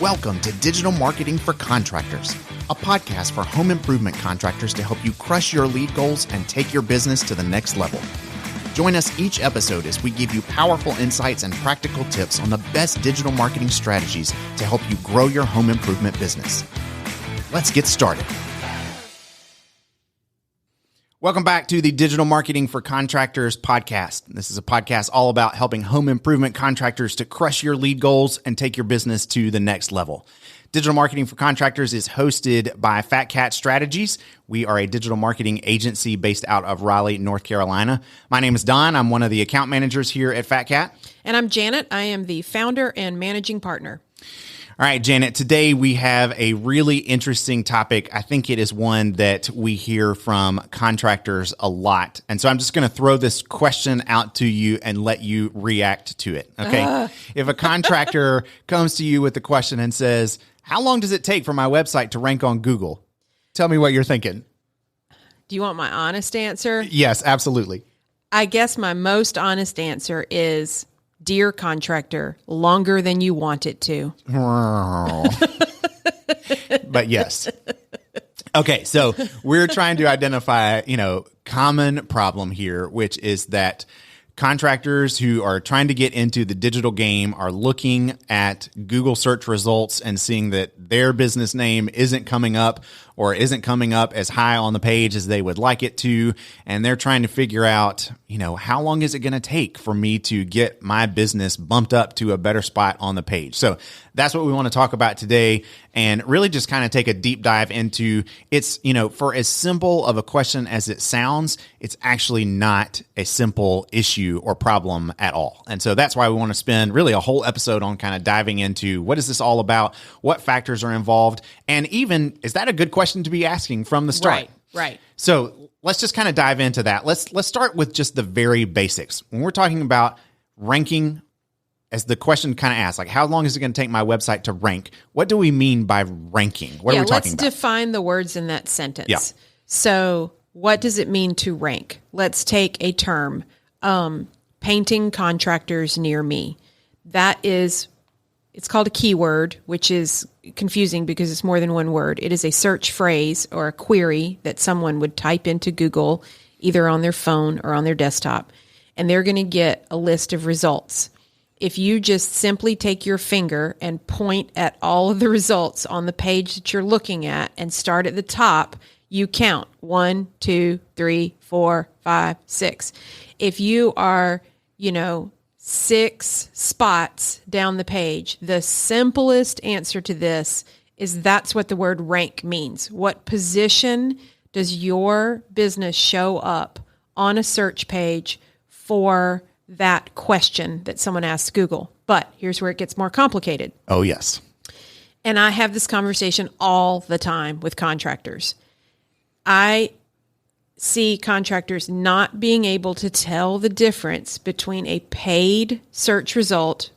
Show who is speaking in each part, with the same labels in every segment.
Speaker 1: Welcome to Digital Marketing for Contractors, a podcast for home improvement contractors to help you crush your lead goals and take your business to the next level. Join us each episode as we give you powerful insights and practical tips on the best digital marketing strategies to help you grow your home improvement business. Let's get started. Welcome back to the Digital Marketing for Contractors podcast. This is a podcast all about helping home improvement contractors to crush your lead goals and take your business to the next level. Digital Marketing for Contractors is hosted by Fat Cat Strategies. We are a digital marketing agency based out of Raleigh, North Carolina. My name is Don. I'm one of the account managers here at Fat Cat.
Speaker 2: And I'm Janet. I am the founder and managing partner.
Speaker 1: All right, Janet, today we have a really interesting topic. I think it is one that we hear from contractors a lot. And so I'm just going to throw this question out to you and let you react to it. Okay. If a contractor comes to you with the question and says, how long does it take for my website to rank on Google? Tell me what you're thinking.
Speaker 2: Do you want my honest answer?
Speaker 1: Yes, absolutely.
Speaker 2: I guess my most honest answer is, dear contractor, longer than you want it to.
Speaker 1: But yes. Okay, so we're trying to identify, common problem here, which is that contractors who are trying to get into the digital game are looking at Google search results and seeing that their business name isn't coming up or isn't coming up as high on the page as they would like it to. And they're trying to figure out, how long is it going to take for me to get my business bumped up to a better spot on the page? So that's what we want to talk about today and really just kind of take a deep dive into it's, for as simple of a question as it sounds, it's actually not a simple issue or problem at all. And so that's why we want to spend really a whole episode on kind of diving into what is this all about? What factors are involved? And even, is that a good question to be asking from the start?
Speaker 2: Right.
Speaker 1: So let's just kind of dive into that. Let's start with just the very basics. When we're talking about ranking, as the question kind of asks, like how long is it going to take my website to rank? What do we mean by ranking? What are we talking about?
Speaker 2: Let's define the words in that sentence.
Speaker 1: Yeah.
Speaker 2: So what does it mean to rank? Let's take a term, painting contractors near me. It's called a keyword, which is confusing because it's more than one word. It is a search phrase or a query that someone would type into Google, either on their phone or on their desktop, and they're going to get a list of results. If you just simply take your finger and point at all of the results on the page that you're looking at and start at the top, you count 1, 2, 3, 4, 5, 6. If you are, 6 spots down the page, the simplest answer to this is that's what the word rank means. What position does your business show up on a search page for that question that someone asks Google? But here's where it gets more complicated.
Speaker 1: Oh, yes.
Speaker 2: And I have this conversation all the time with contractors. I see contractors not being able to tell the difference between a paid search result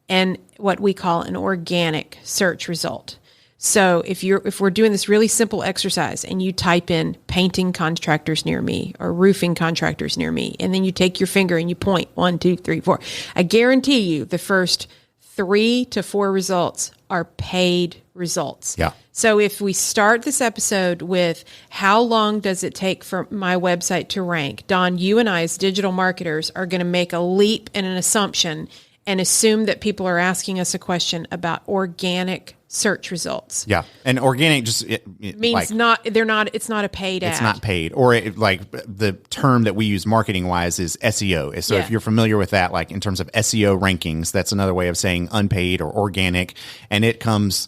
Speaker 2: and what we call an organic search result. So if we're doing this really simple exercise and you type in painting contractors near me or roofing contractors near me, and then you take your finger and you point 1, 2, 3, 4, I guarantee you the first 3 to 4 results are paid results.
Speaker 1: Yeah.
Speaker 2: So if we start this episode with how long does it take for my website to rank, Don, you and I as digital marketers are going to make a leap and an assumption and assume that people are asking us a question about organic search results.
Speaker 1: Yeah. And organic just
Speaker 2: means it's not a paid ad.
Speaker 1: It's not paid. Or the term that we use marketing wise is SEO. So if you're familiar with that, like in terms of SEO rankings, that's another way of saying unpaid or organic. And it comes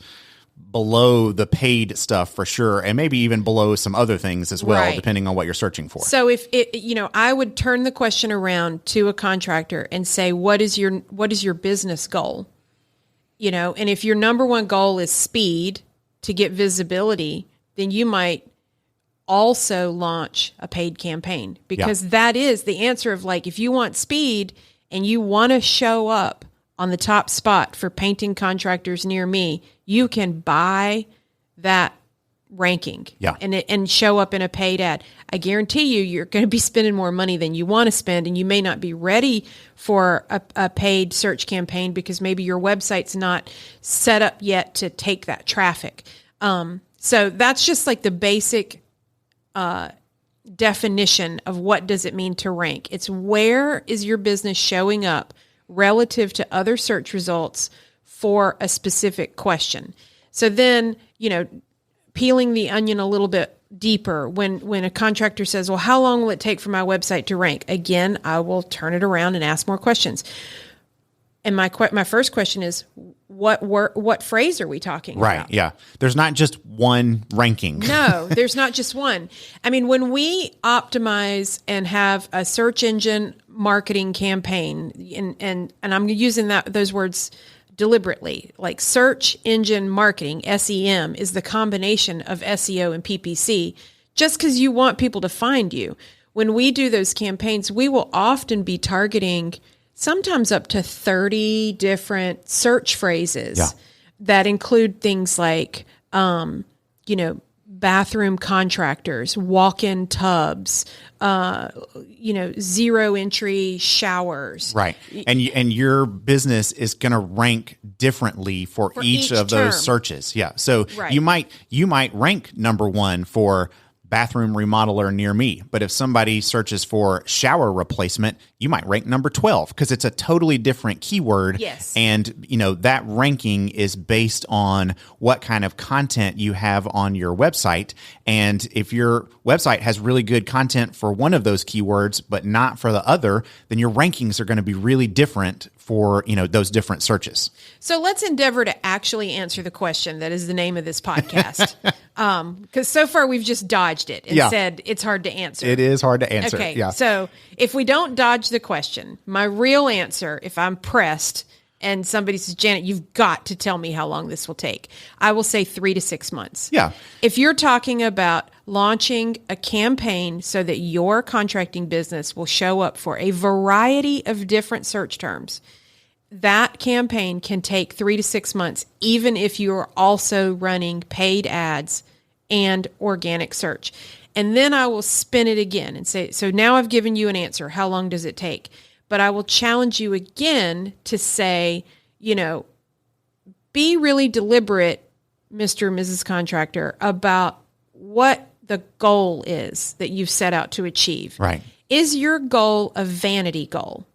Speaker 1: below the paid stuff for sure. And maybe even below some other things as well, depending on what you're searching for.
Speaker 2: So if I would turn the question around to a contractor and say, what is your business goal? And if your number one goal is speed to get visibility, then you might also launch a paid campaign because that is the answer of if you want speed and you want to show up on the top spot for painting contractors near me, you can buy that ranking
Speaker 1: Yeah.
Speaker 2: and show up in a paid ad. I guarantee you're going to be spending more money than you want to spend, and you may not be ready for a paid search campaign because maybe your website's not set up yet to take that traffic. So that's just like the basic definition of what does it mean to rank. It's where is your business showing up relative to other search results for a specific question. So then, peeling the onion a little bit deeper, when a contractor says, well, how long will it take for my website to rank? Again, I will turn it around and ask more questions. And my first question is, what phrase are we talking about?
Speaker 1: Right. Yeah. There's not just one ranking.
Speaker 2: No, there's not just one. I mean, when we optimize and have a search engine marketing campaign, and I'm using those words deliberately, like search engine marketing, SEM, is the combination of SEO and PPC, just because you want people to find you. When we do those campaigns, we will often be targeting sometimes up to 30 different search phrases that include things like, bathroom contractors, walk-in tubs, zero entry showers.
Speaker 1: Right. And your business is going to rank differently for each of those searches. Yeah. So you might rank number one for bathroom remodeler near me. But if somebody searches for shower replacement, you might rank number 12 because it's a totally different keyword.
Speaker 2: Yes.
Speaker 1: And, that ranking is based on what kind of content you have on your website. And if your website has really good content for one of those keywords, but not for the other, then your rankings are going to be really different for, those different searches.
Speaker 2: So let's endeavor to actually answer the question that is the name of this podcast. Because so far we've just dodged it and said it's hard to answer.
Speaker 1: It is hard to answer.
Speaker 2: Okay,
Speaker 1: yeah.
Speaker 2: So if we don't dodge the question, my real answer, if I'm pressed and somebody says, Janet, you've got to tell me how long this will take, I will say 3 to 6 months.
Speaker 1: Yeah.
Speaker 2: If you're talking about launching a campaign so that your contracting business will show up for a variety of different search terms, that campaign can take 3 to 6 months, even if you're also running paid ads and organic search. And then I will spin it again and say, so now I've given you an answer. How long does it take? But I will challenge you again to say, be really deliberate, Mr. and Mrs. Contractor, about what the goal is that you've set out to achieve.
Speaker 1: Right.
Speaker 2: Is your goal a vanity goal?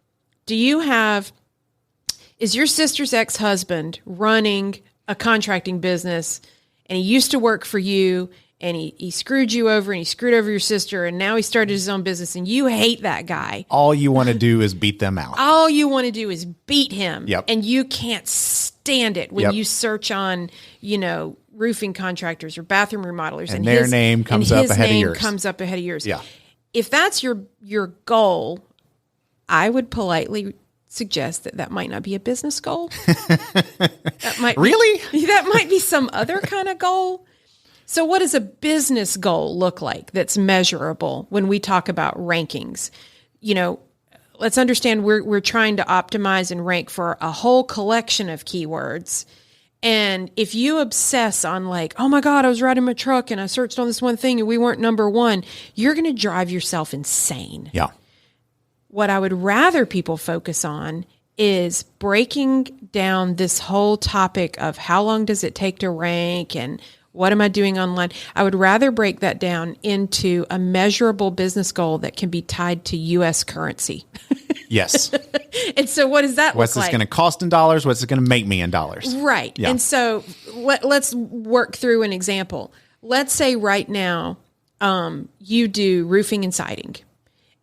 Speaker 2: Is your sister's ex-husband running a contracting business and he used to work for you and he screwed you over and he screwed over your sister and now he started his own business and you hate that guy?
Speaker 1: All you want to do is beat them out.
Speaker 2: All you want to do is beat him.
Speaker 1: Yep.
Speaker 2: And you can't stand it when you search on, roofing contractors or bathroom remodelers.
Speaker 1: And their name comes up ahead of yours. Yeah.
Speaker 2: If that's your goal, I would politely suggest that might not be a business goal. That might that might be some other kind of goal. So what does a business goal look like that's measurable when we talk about rankings? Let's understand we're trying to optimize and rank for a whole collection of keywords. And if you obsess on like, oh my God, I was riding my truck and I searched on this one thing and we weren't number one, you're going to drive yourself insane.
Speaker 1: Yeah.
Speaker 2: What I would rather people focus on is breaking down this whole topic of how long does it take to rank and what am I doing online? I would rather break that down into a measurable business goal that can be tied to U.S. currency.
Speaker 1: Yes.
Speaker 2: And so what does that
Speaker 1: What's
Speaker 2: look
Speaker 1: this
Speaker 2: like?
Speaker 1: going to cost in dollars? What's it going to make me in dollars?
Speaker 2: Right.
Speaker 1: Yeah.
Speaker 2: And so let's work through an example. Let's say right now you do roofing and siding.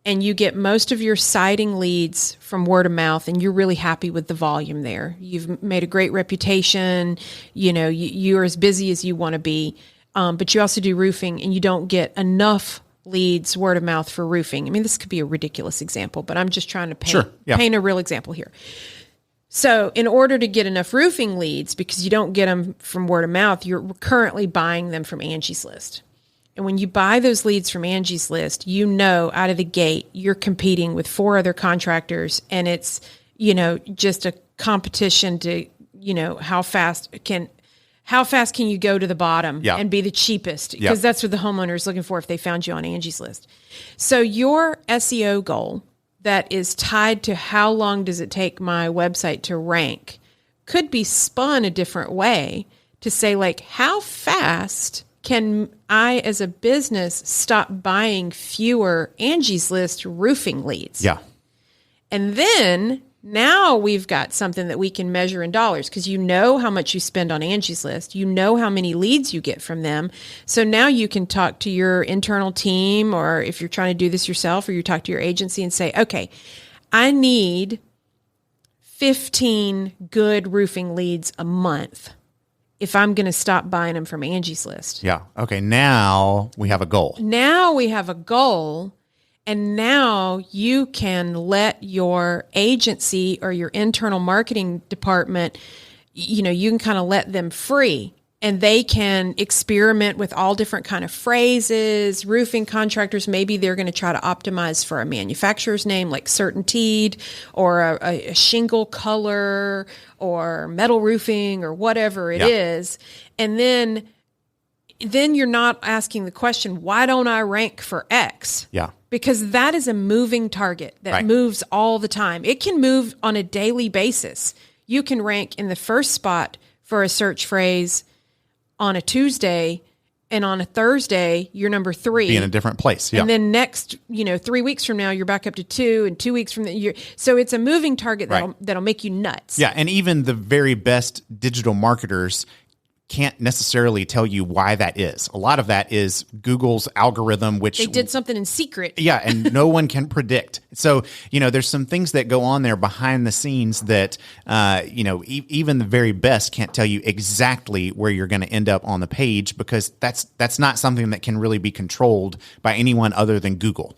Speaker 2: And you get most of your siding leads from word of mouth, and you're really happy with the volume there. You've made a great reputation. You're as busy as you want to be, but you also do roofing, and you don't get enough leads word of mouth for roofing. I mean, this could be a ridiculous example, but I'm just trying to paint a real example here. So in order to get enough roofing leads, because you don't get them from word of mouth, you're currently buying them from Angie's List. And when you buy those leads from Angie's List, out of the gate, you're competing with 4 other contractors, and it's, just a competition to, how fast how fast can you go to the bottom
Speaker 1: Yeah.
Speaker 2: and be the cheapest?
Speaker 1: Yeah.
Speaker 2: Because that's what the homeowner is looking for if they found you on Angie's List. So your SEO goal that is tied to how long does it take my website to rank could be spun a different way to say, like, how fast can I as a business stop buying fewer Angie's List roofing leads?
Speaker 1: Yeah.
Speaker 2: And then now we've got something that we can measure in dollars because you know how much you spend on Angie's List. You know how many leads you get from them. So now you can talk to your internal team, or if you're trying to do this yourself, or you talk to your agency and say, okay, I need 15 good roofing leads a month if I'm going to stop buying them from Angie's List.
Speaker 1: Yeah. Okay. Now we have a goal.
Speaker 2: Now we have a goal, and now you can let your agency or your internal marketing department, you know, you can kind of let them free, and they can experiment with all different kind of phrases. Roofing contractors, maybe they're going to try to optimize for a manufacturer's name like Certainteed, or a shingle color, or metal roofing, or whatever it is. And then you're not asking the question, why don't I rank for X?
Speaker 1: Yeah.
Speaker 2: Because that is a moving target that moves all the time. It can move on a daily basis. You can rank in the first spot for a search phrase on a Tuesday, and on a Thursday, you're number 3.
Speaker 1: Be in a different place. Yeah.
Speaker 2: And then next, 3 weeks from now, you're back up to 2, and 2 weeks from then, so it's a moving target that'll make you nuts.
Speaker 1: Yeah. And even the very best digital marketers can't necessarily tell you why that is. A lot of that is Google's algorithm, which
Speaker 2: They did something in secret.
Speaker 1: yeah, and no one can predict. So, there's some things that go on there behind the scenes that, even the very best can't tell you exactly where you're going to end up on the page, because that's not something that can really be controlled by anyone other than Google.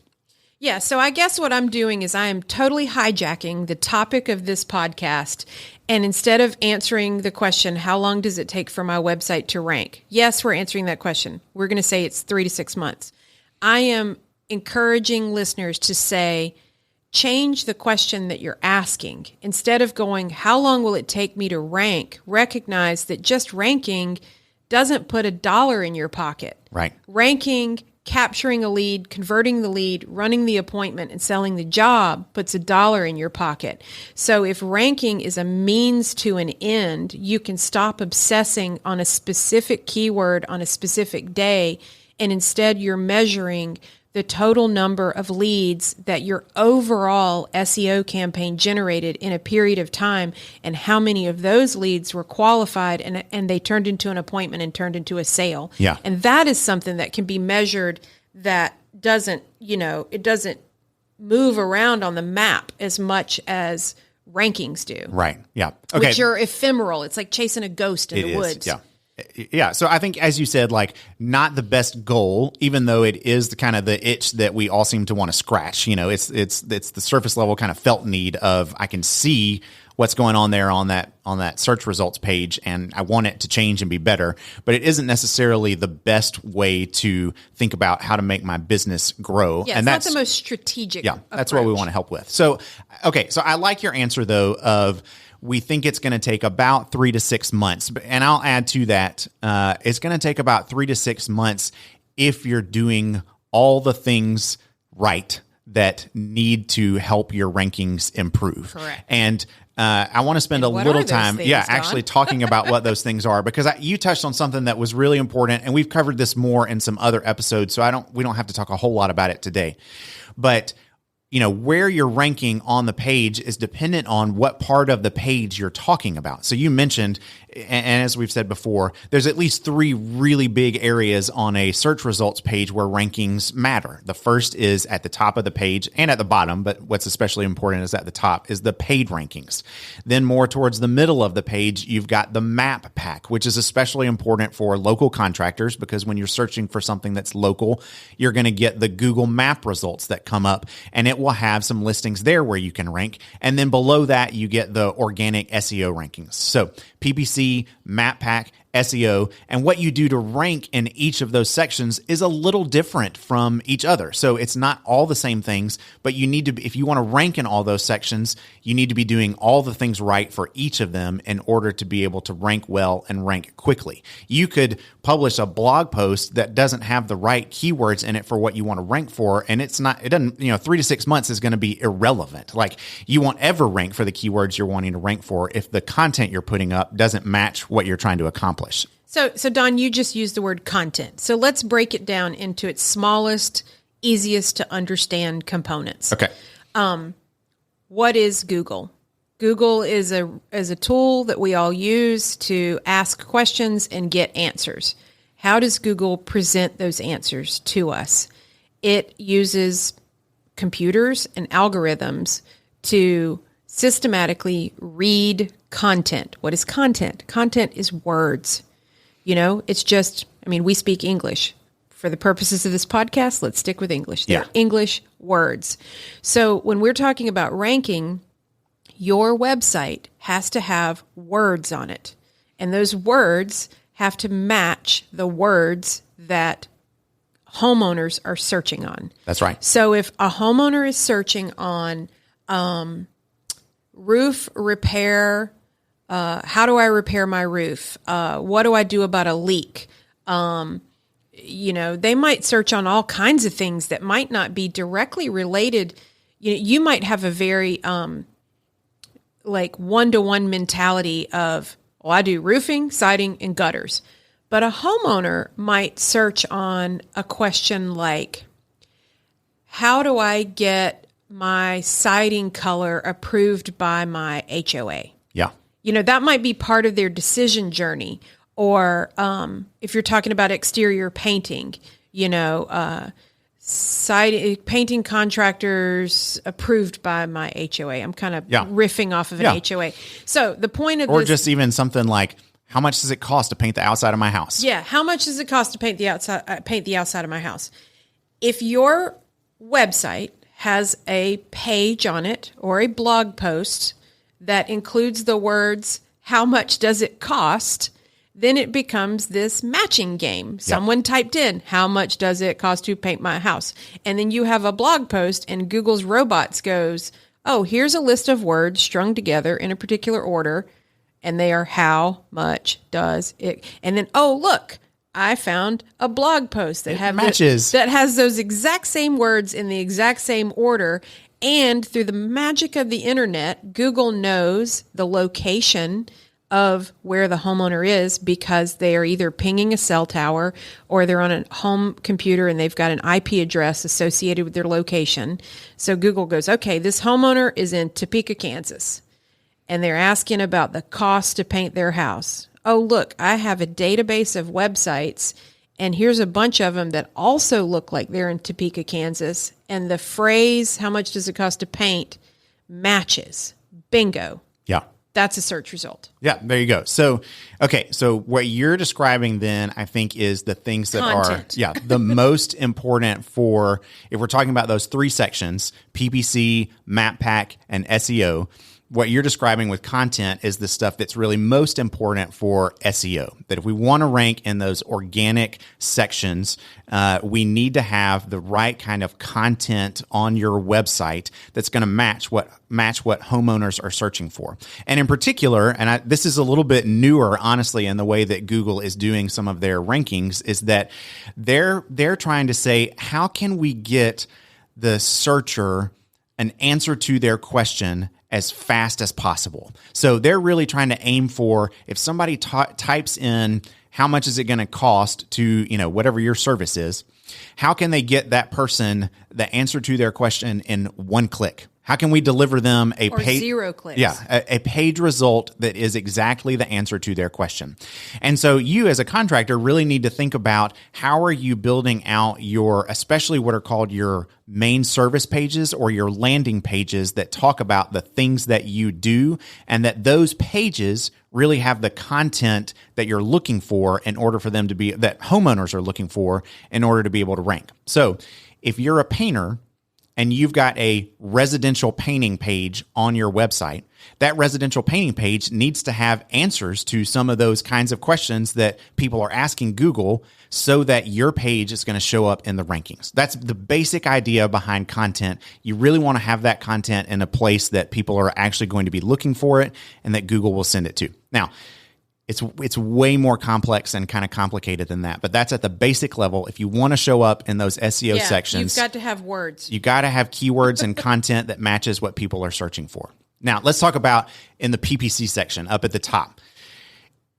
Speaker 2: Yeah, so I guess what I'm doing is I am totally hijacking the topic of this podcast, and instead of answering the question, how long does it take for my website to rank? Yes, we're answering that question. We're going to say it's 3 to 6 months. I am encouraging listeners to say, change the question that you're asking. Instead of going, how long will it take me to rank? Recognize that just ranking doesn't put $1 in your pocket.
Speaker 1: Right.
Speaker 2: Ranking, capturing a lead, converting the lead, running the appointment, and selling the job puts $1 in your pocket. So if ranking is a means to an end, you can stop obsessing on a specific keyword on a specific day, and instead you're measuring the total number of leads that your overall SEO campaign generated in a period of time, and how many of those leads were qualified and they turned into an appointment and turned into a sale.
Speaker 1: Yeah.
Speaker 2: And that is something that can be measured that doesn't, it doesn't move around on the map as much as rankings do.
Speaker 1: Right. Yeah. Okay.
Speaker 2: Which are ephemeral. It's like chasing a ghost in the woods.
Speaker 1: Yeah. Yeah. So I think, as you said, not the best goal, even though it is the kind of the itch that we all seem to want to scratch. It's the surface level kind of felt need of, I can see what's going on there on that search results page, and I want it to change and be better. But it isn't necessarily the best way to think about how to make my business grow.
Speaker 2: Yeah,
Speaker 1: and
Speaker 2: it's not the most strategic.
Speaker 1: Yeah, that's what we want to help with. So, okay. So I like your answer though of, we think it's going to take about 3 to 6 months. And I'll add to that, it's going to take about 3 to 6 months if you're doing all the things right that need to help your rankings improve.
Speaker 2: Correct.
Speaker 1: And I want to spend a little time, actually talking about what those things are, because you touched on something that was really important, and we've covered this more in some other episodes, so we don't have to talk a whole lot about it today. But where you're ranking on the page is dependent on what part of the page you're talking about. So you mentioned, and as we've said before, there's at least 3 really big areas on a search results page where rankings matter. The first is at the top of the page and at the bottom, but what's especially important is at the top is the paid rankings. Then more towards the middle of the page, you've got the map pack, which is especially important for local contractors, because when you're searching for something that's local, you're going to get the Google map results that come up, and it will have some listings there where you can rank. And then below that, you get the organic SEO rankings. So PPC, Map Pack, SEO, and what you do to rank in each of those sections is a little different from each other. So it's not all the same things, but you need to, if you want to rank in all those sections, you need to be doing all the things right for each of them in order to be able to rank well and rank quickly. You could publish a blog post that doesn't have the right keywords in it for what you want to rank for, and it doesn't, 3 to 6 months is going to be irrelevant. Like, you won't ever rank for the keywords you're wanting to rank for if the content you're putting up doesn't match what you're trying to accomplish.
Speaker 2: So Don, you just used the word content. So let's break it down into its smallest, easiest to understand components.
Speaker 1: Okay.
Speaker 2: What is Google? Google is a tool that we all use to ask questions and get answers. How does Google present those answers to us? It uses computers and algorithms to systematically read content. What is content? Content is words. It's just, we speak English. For the purposes of this podcast, let's stick with English. They're English words. So when we're talking about ranking, your website has to have words on it. And those words have to match the words that homeowners are searching on.
Speaker 1: That's right.
Speaker 2: So if a homeowner is searching on roof repair, how do I repair my roof? What do I do about a leak? They might search on all kinds of things that might not be directly related. You might have a very one-to-one mentality of, I do roofing, siding, and gutters. But a homeowner might search on a question like, how do I get my siding color approved by my HOA?
Speaker 1: Yeah.
Speaker 2: That might be part of their decision journey. Or if you're talking about exterior painting, painting contractors approved by my HOA. I'm kind of riffing off of an HOA. So the point of
Speaker 1: or
Speaker 2: this,
Speaker 1: just even something like, how much does it cost to paint the outside of my house?
Speaker 2: Yeah, how much does it cost to paint the outside of my house? If your website has a page on it or a blog post that includes the words, how much does it cost? Then it becomes this matching game. Someone typed in, how much does it cost to paint my house? And then you have a blog post and Google's robots goes, oh, here's a list of words strung together in a particular order. And they are, how much does it? And then, oh, look, I found a blog post that that has those exact same words in the exact same order. And through the magic of the internet, Google knows the location of where the homeowner is because they are either pinging a cell tower or they're on a home computer and they've got an IP address associated with their location. So Google goes, okay, this homeowner is in Topeka, Kansas, and they're asking about the cost to paint their house. Oh, look, I have a database of websites, and here's a bunch of them that also look like they're in Topeka, Kansas, and the phrase, how much does it cost to paint, matches. Bingo.
Speaker 1: Yeah.
Speaker 2: That's a search result.
Speaker 1: Yeah, there you go. So, okay, so what you're describing then, I think, is the things that
Speaker 2: Content.
Speaker 1: are, the most important for, if we're talking about those three sections, PPC, Map Pack, and SEO, what you're describing with content is the stuff that's really most important for SEO. That if we want to rank in those organic sections, we need to have the right kind of content on your website that's going to match what homeowners are searching for. And in particular, and this is a little bit newer, honestly, in the way that Google is doing some of their rankings, is that they're trying to say, how can we get the searcher an answer to their question as fast as possible? So they're really trying to aim for, if somebody types in, how much is it going to cost to, whatever your service is, how can they get that person the answer to their question in one click? How can we deliver them a page?
Speaker 2: 0 clicks.
Speaker 1: Yeah, a page result that is exactly the answer to their question. And so you as a contractor really need to think about, how are you building out your, especially what are called your main service pages or your landing pages that talk about the things that you do, and that those pages really have the content that you're looking for in order for them to be, that homeowners are looking for in order to be able to rank. So if you're a painter, and you've got a residential painting page on your website, that residential painting page needs to have answers to some of those kinds of questions that people are asking Google so that your page is going to show up in the rankings. That's the basic idea behind content. You really want to have that content in a place that people are actually going to be looking for it and that Google will send it to. Now, it's way more complex and kind of complicated than that, but that's at the basic level. If you want to show up in those SEO sections,
Speaker 2: you've got to have words.
Speaker 1: You got to have keywords and content that matches what people are searching for. Now, let's talk about in the PPC section up at the top.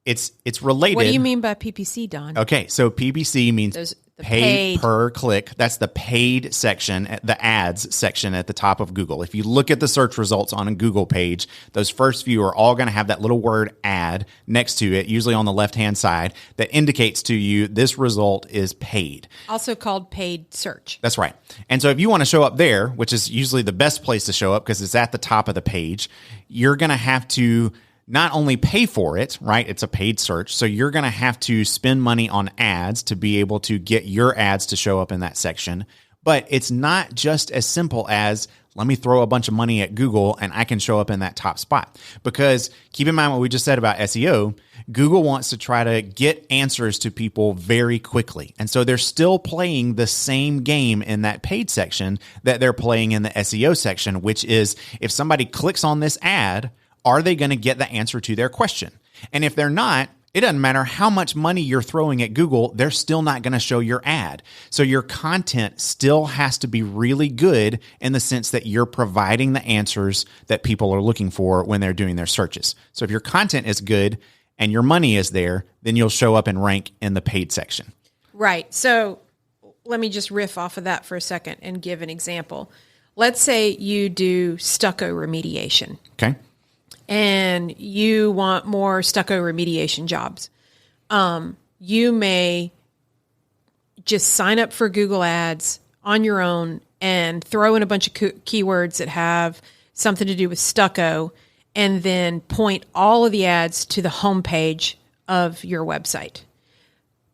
Speaker 1: It's related.
Speaker 2: What do you mean by PPC, Don?
Speaker 1: Okay, so PPC means paid per click. That's the paid section, the ads section at the top of Google. If you look at the search results on a Google page, those first few are all going to have that little word ad next to it, usually on the left-hand side, that indicates to you this result is paid.
Speaker 2: Also called paid search.
Speaker 1: That's right. And so if you want to show up there, which is usually the best place to show up because it's at the top of the page, you're going to have to not only pay for it, right? It's a paid search. So you're going to have to spend money on ads to be able to get your ads to show up in that section. But it's not just as simple as, let me throw a bunch of money at Google and I can show up in that top spot. Because keep in mind what we just said about SEO, Google wants to try to get answers to people very quickly. And so they're still playing the same game in that paid section that they're playing in the SEO section, which is if somebody clicks on this ad, are they going to get the answer to their question? And if they're not, it doesn't matter how much money you're throwing at Google, they're still not going to show your ad. So your content still has to be really good in the sense that you're providing the answers that people are looking for when they're doing their searches. So if your content is good and your money is there, then you'll show up and rank in the paid section.
Speaker 2: Right. So let me just riff off of that for a second and give an example. Let's say you do stucco remediation.
Speaker 1: Okay.
Speaker 2: And you want more stucco remediation jobs. You may just sign up for Google Ads on your own and throw in a bunch of keywords that have something to do with stucco, and then point all of the ads to the homepage of your website.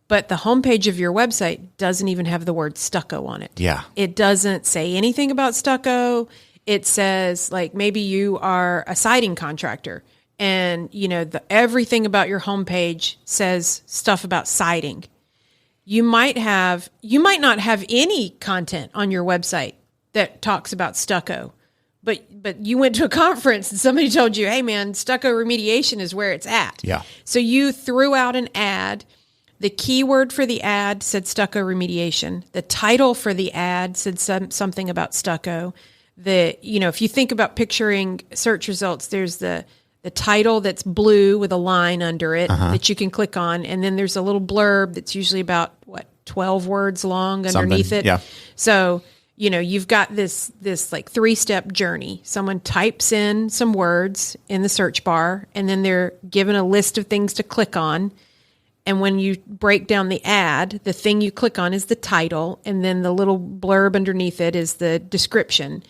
Speaker 2: But the homepage of your website doesn't even have the word stucco on it.
Speaker 1: Yeah.
Speaker 2: It doesn't say anything about stucco. It says, like, maybe you are a siding contractor and, you know, everything about your homepage says stuff about siding. You might not have any content on your website that talks about stucco, but you went to a conference and somebody told you, hey man, stucco remediation is where it's at.
Speaker 1: Yeah.
Speaker 2: So you threw out an ad. The keyword for the ad said stucco remediation. The title for the ad said something about stucco. If you think about picturing search results, there's the title that's blue with a line under it that you can click on. And then there's a little blurb that's usually about 12 words long underneath it.
Speaker 1: Yeah.
Speaker 2: So, you've got this like 3-step journey. Someone types in some words in the search bar, and then they're given a list of things to click on. And when you break down the ad, the thing you click on is the title, and then the little blurb underneath it is the description.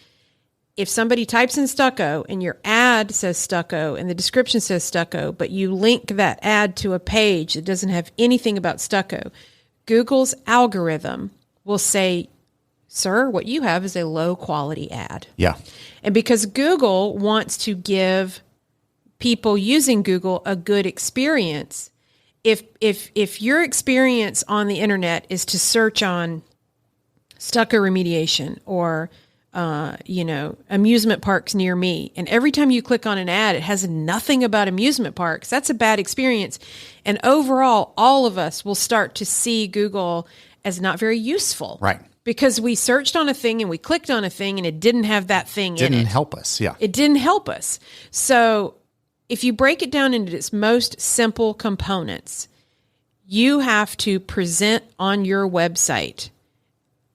Speaker 2: If somebody types in stucco and your ad says stucco and the description says stucco, but you link that ad to a page that doesn't have anything about stucco, Google's algorithm will say, sir, what you have is a low quality ad.
Speaker 1: Yeah.
Speaker 2: And because Google wants to give people using Google a good experience, if your experience on the internet is to search on stucco remediation or amusement parks near me, and every time you click on an ad, it has nothing about amusement parks, that's a bad experience. And overall, all of us will start to see Google as not very useful.
Speaker 1: Right.
Speaker 2: Because we searched on a thing and we clicked on a thing and it didn't have that thing in it.
Speaker 1: Didn't help us. Yeah.
Speaker 2: It didn't help us. So if you break it down into its most simple components, you have to present on your website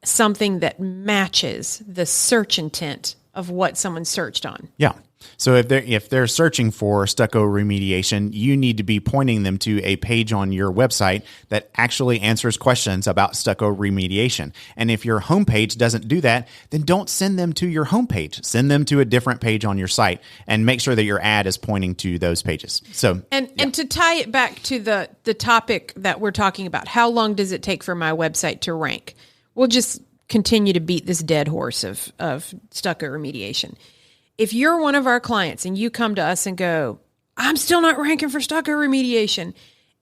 Speaker 2: something that matches the search intent of what someone searched on.
Speaker 1: Yeah. So if they're searching for stucco remediation, you need to be pointing them to a page on your website that actually answers questions about stucco remediation. And if your homepage doesn't do that, then don't send them to your homepage. Send them to a different page on your site and make sure that your ad is pointing to those pages. So
Speaker 2: and to tie it back to the topic that we're talking about, how long does it take for my website to rank? We'll just continue to beat this dead horse of stucco remediation. If you're one of our clients and you come to us and go, I'm still not ranking for stucco remediation,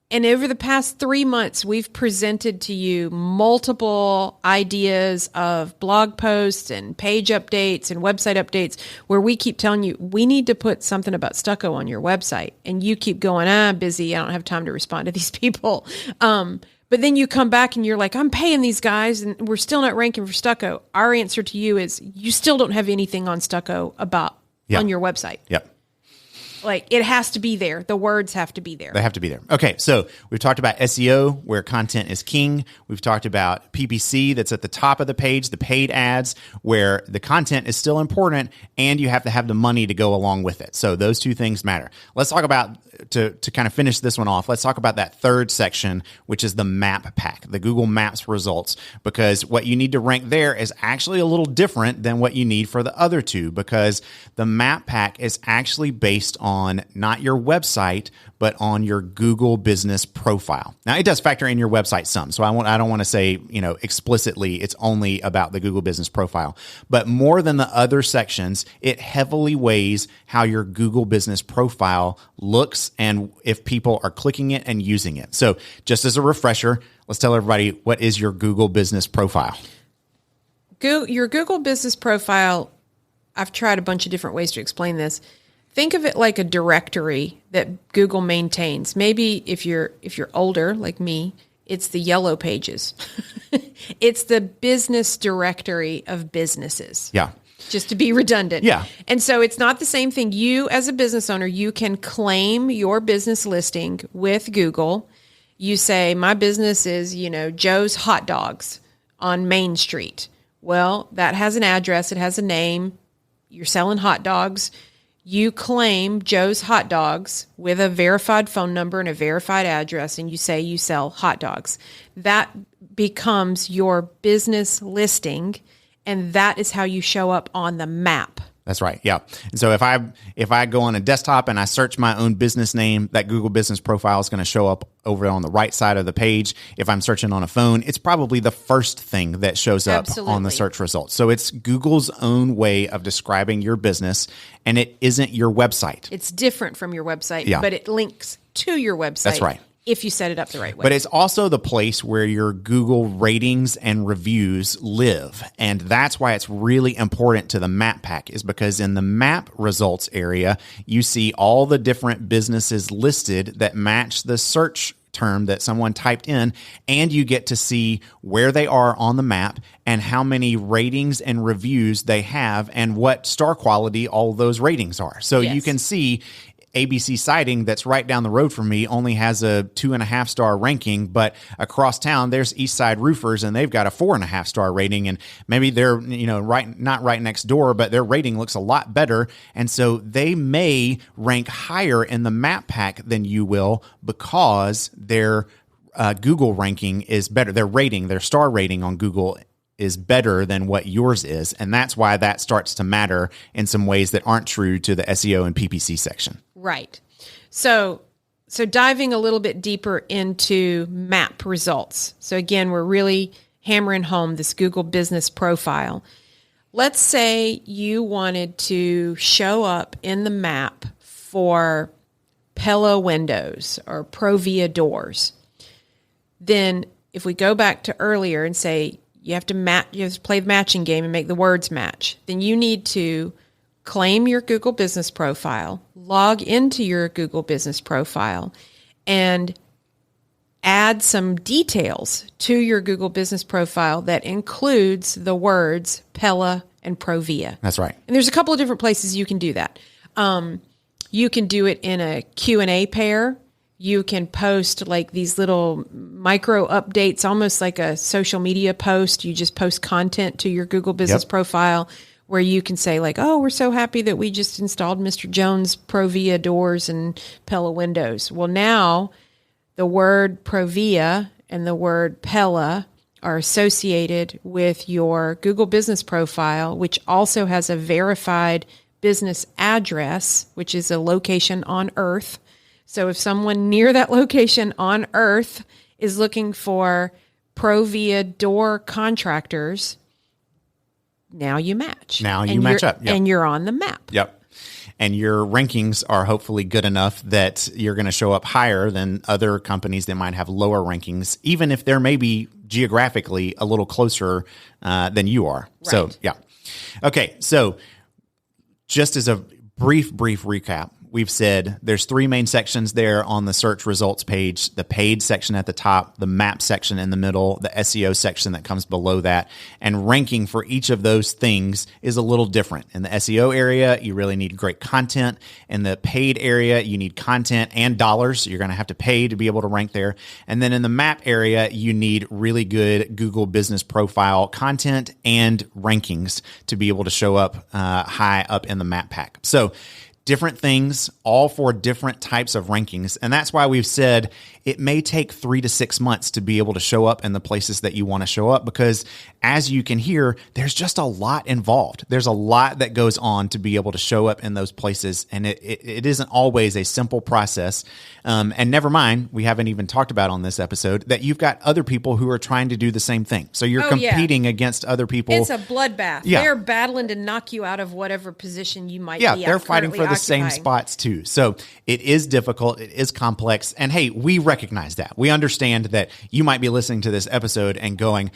Speaker 2: and over the past 3 months, we've presented to you multiple ideas of blog posts and page updates and website updates where we keep telling you, we need to put something about stucco on your website. And you keep going, I'm busy. I don't have time to respond to these people. But then you come back and you're like, I'm paying these guys and we're still not ranking for stucco. Our answer to you is you still don't have anything on stucco about on your website.
Speaker 1: Yep.
Speaker 2: Like, it has to be there. The words have to be there.
Speaker 1: They have to be there. Okay, so we've talked about SEO, where content is king. We've talked about PPC, that's at the top of the page, the paid ads, where the content is still important and you have to have the money to go along with it. So those two things matter. Let's talk about, to kind of finish this one off, let's talk about that third section, which is the map pack, the Google Maps results, because what you need to rank there is actually a little different than what you need for the other two, because the map pack is actually based on not your website, but on your Google business profile. Now, it does factor in your website some. So I don't want to say, explicitly it's only about the Google business profile, but more than the other sections, it heavily weighs how your Google business profile looks and if people are clicking it and using it. So just as a refresher, let's tell everybody, what is your Google business profile?
Speaker 2: Your Google business profile, I've tried a bunch of different ways to explain this. Think of it like a directory that Google maintains. Maybe if you're older like me, it's the yellow pages. It's the business directory of businesses.
Speaker 1: Yeah.
Speaker 2: Just to be redundant.
Speaker 1: Yeah.
Speaker 2: And so it's not the same thing. You, as a business owner, you can claim your business listing with Google. You say, my business is, Joe's Hot Dogs on Main Street. Well, that has an address. It has a name. You're selling hot dogs. You claim Joe's Hot Dogs with a verified phone number and a verified address, and you say you sell hot dogs. That becomes your business listing, and that is how you show up on the map.
Speaker 1: That's right. Yeah. And so if I go on a desktop and I search my own business name, that Google business profile is going to show up over on the right side of the page. If I'm searching on a phone, it's probably the first thing that shows up on the search results. So it's Google's own way of describing your business, and it isn't your website.
Speaker 2: It's different from your website, but it links to your website.
Speaker 1: That's right.
Speaker 2: If you set it up the right way.
Speaker 1: But it's also the place where your Google ratings and reviews live. And that's why it's really important to the map pack, is because in the map results area, you see all the different businesses listed that match the search term that someone typed in, and you get to see where they are on the map and how many ratings and reviews they have and what star quality all those ratings are. So you can see ABC Siding, that's right down the road from me, only has a 2.5 star ranking, but across town there's Eastside Roofers and they've got a 4.5 star rating, and maybe they're not right next door, but their rating looks a lot better, and so they may rank higher in the map pack than you will because their Google ranking is better. Their star rating on Google is better than what yours is, and that's why that starts to matter in some ways that aren't true to the SEO and PPC section.
Speaker 2: Right. So diving a little bit deeper into map results. So again, we're really hammering home this Google business profile. Let's say you wanted to show up in the map for Pella windows or Provia doors. Then if we go back to earlier and say you have to play the matching game and make the words match, then you need to claim your Google business profile, log into your Google business profile, and add some details to your Google business profile that includes the words Pella and Provia.
Speaker 1: That's right.
Speaker 2: And there's a couple of different places you can do that. You can do it in a Q&A pair. You can post like these little micro updates, almost like a social media post. You just post content to your Google business profile where you can say like, oh, we're so happy that we just installed Mr. Jones Provia doors and Pella windows. Well, now the word Provia and the word Pella are associated with your Google business profile, which also has a verified business address, which is a location on Earth. So if someone near that location on Earth is looking for Provia door contractors, now you match.
Speaker 1: Now you match up. Yep.
Speaker 2: And you're on the map.
Speaker 1: Yep. And your rankings are hopefully good enough that you're going to show up higher than other companies that might have lower rankings, even if they're maybe geographically a little closer than you are.
Speaker 2: Right.
Speaker 1: So, yeah. Okay. So just as a brief recap, we've said there's three main sections there on the search results page: the paid section at the top, the map section in the middle, the SEO section that comes below that. And ranking for each of those things is a little different. In the SEO area, you really need great content. In the paid area, you need content and dollars. You're going to have to pay to be able to rank there. And then in the map area, you need really good Google Business Profile content and rankings to be able to show up high up in the map pack. So different things, all for different types of rankings. And that's why we've said it may take 3 to 6 months to be able to show up in the places that you want to show up, because as you can hear, there's just a lot involved. There's a lot that goes on to be able to show up in those places. And it isn't always a simple process. And never mind, we haven't even talked about on this episode that you've got other people who are trying to do the same thing. So you're competing against other people.
Speaker 2: It's a bloodbath.
Speaker 1: Yeah.
Speaker 2: They're battling to knock you out of whatever position you might be.
Speaker 1: Yeah, they're fighting for the same spots too. So it is difficult. It is complex. And hey, we recognize that. We understand that you might be listening to this episode and going,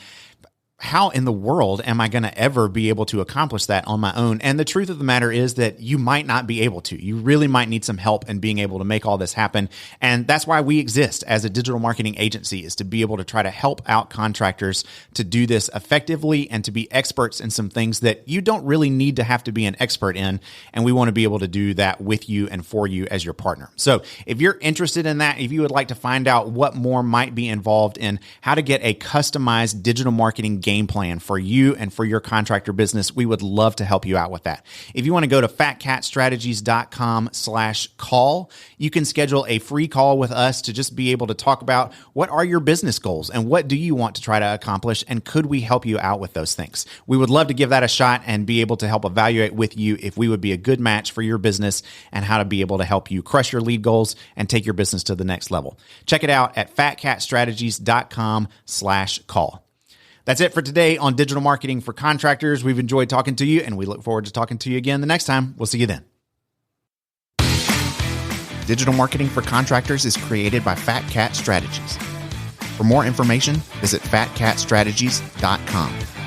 Speaker 1: how in the world am I going to ever be able to accomplish that on my own? And the truth of the matter is that you might not be able to. You really might need some help in being able to make all this happen. And that's why we exist as a digital marketing agency, is to be able to try to help out contractors to do this effectively and to be experts in some things that you don't really need to have to be an expert in. And we want to be able to do that with you and for you as your partner. So if you're interested in that, if you would like to find out what more might be involved in how to get a customized digital marketing game plan for you and for your contractor business, we would love to help you out with that. If you want to go to fatcatstrategies.com/call, you can schedule a free call with us to just be able to talk about what are your business goals and what do you want to try to accomplish, and could we help you out with those things? We would love to give that a shot and be able to help evaluate with you if we would be a good match for your business and how to be able to help you crush your lead goals and take your business to the next level. Check it out at fatcatstrategies.com/call. That's it for today on Digital Marketing for Contractors. We've enjoyed talking to you, and we look forward to talking to you again the next time. We'll see you then. Digital Marketing for Contractors is created by Fat Cat Strategies. For more information, visit fatcatstrategies.com.